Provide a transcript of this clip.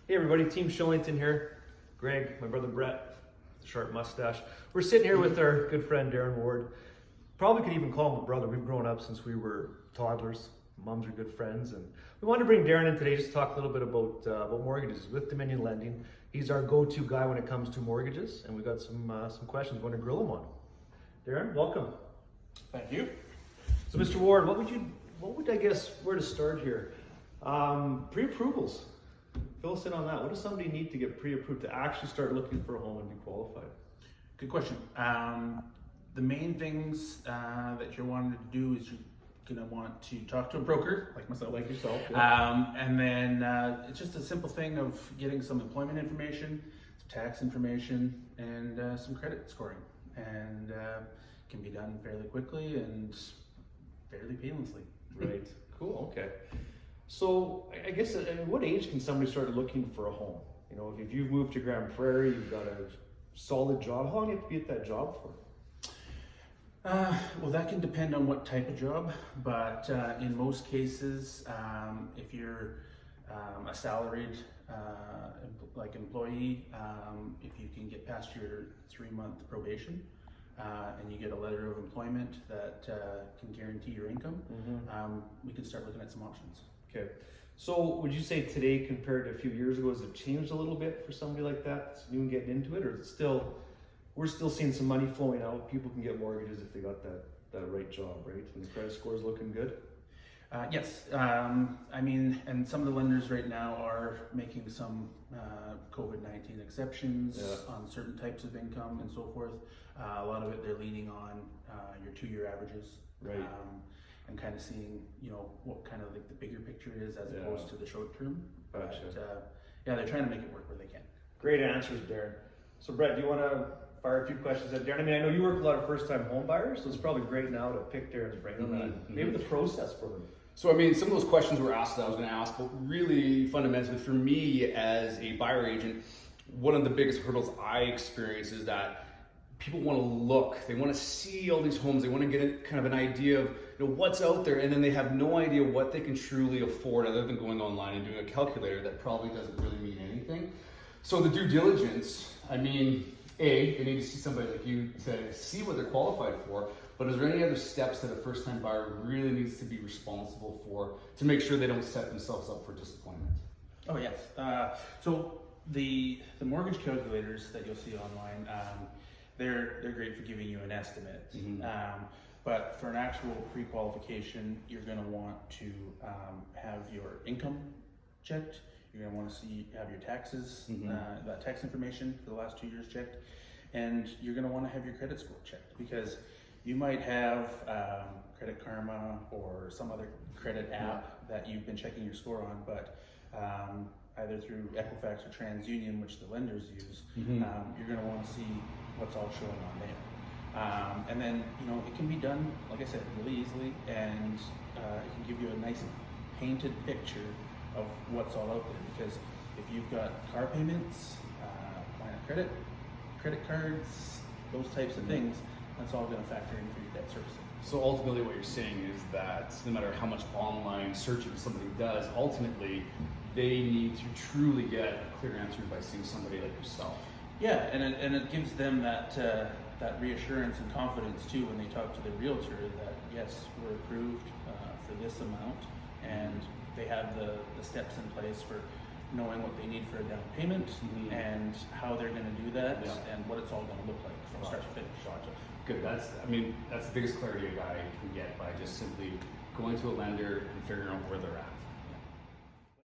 Hey everybody, Team Shillington here. Greg, my brother Brett, the sharp mustache. We're sitting here with our good friend Darren Ward. Probably could even call him a brother. We've grown up since we were toddlers. Moms are good friends, and we wanted to bring Darren in today just to talk a little bit about mortgages with Dominion Lending. He's our go-to guy when it comes to mortgages, and we've got some questions we want to grill him on. Darren, welcome. Thank you. So, Mr. Ward, where to start here? Pre-approvals. Fill us in on that. What does somebody need to get pre-approved to actually start looking for a home and be qualified? Good question. The main things that you're wanting to do is you're going to want to talk to a broker, like myself, like yourself. Yeah. And then it's just a simple thing of getting some employment information, some tax information, and some credit scoring. And can be done fairly quickly and fairly painlessly. Right. Cool. Okay. So I guess at what age can somebody start looking for a home? You know, if you've moved to Grand Prairie, you've got a solid job. How long do you have to be at that job for? Well, that can depend on what type of job, but in most cases, if you're a salaried employee, if you can get past your 3-month probation and you get a letter of employment that can guarantee your income, we can start looking at some options. Okay. So would you say today compared to a few years ago, has it changed a little bit for somebody like that that's new and getting into it, or is it still, we're still seeing some money flowing out? People can get mortgages if they got that right job, right? And the credit score is looking good? Yes. I mean, and some of the lenders right now are making some COVID-19 exceptions on certain types of income and so forth. A lot of it they're leaning on your 2-year averages. Right. And kind of seeing, you know, what kind of like the bigger picture is as opposed to the short term. Gotcha. But, they're trying to make it work where they can. Great Great answers, Darren. So Brett, do you want to fire a few questions at Darren? I mean, I know you work with a lot of first-time home buyers, so it's probably great now to pick Darren's brain on that. Maybe the process for them. So, I mean, some of those questions were asked that I was going to ask, but really fundamentally for me as a buyer agent, one of the biggest hurdles I experience is that people want to look, they want to see all these homes, they want to get kind of an idea of what's out there, and then they have no idea what they can truly afford other than going online and doing a calculator that probably doesn't really mean anything. So the due diligence, I mean, they need to see somebody like you to see what they're qualified for, but is there any other steps that a first-time buyer really needs to be responsible for to make sure they don't set themselves up for disappointment? Oh yes. So the mortgage calculators that you'll see online, they're great for giving you an estimate. But for an actual pre-qualification, you're going to want to have your income checked. You're going to want to have your taxes, that tax information for the last 2 years checked, and you're going to want to have your credit score checked, because you might have Credit Karma or some other credit app that you've been checking your score on, but either through Equifax or TransUnion, which the lenders use, you're going to want to see what's all showing on there. And then, it can be done, like I said, really easily, and it can give you a nice painted picture of what's all out there. Because if you've got car payments, line of credit cards, those types of things, that's all going to factor in for your debt servicing. So ultimately what you're saying is that no matter how much online searching somebody does, ultimately they need to truly get a clear answer by seeing somebody like yourself. Yeah, and it gives them that reassurance and confidence too when they talk to their realtor that yes, we're approved for this amount, and they have the steps in place for knowing what they need for a down payment and how they're going to do that and what it's all going to look like from start to finish. Good. That's the biggest clarity a guy can get by just simply going to a lender and figuring out where they're at.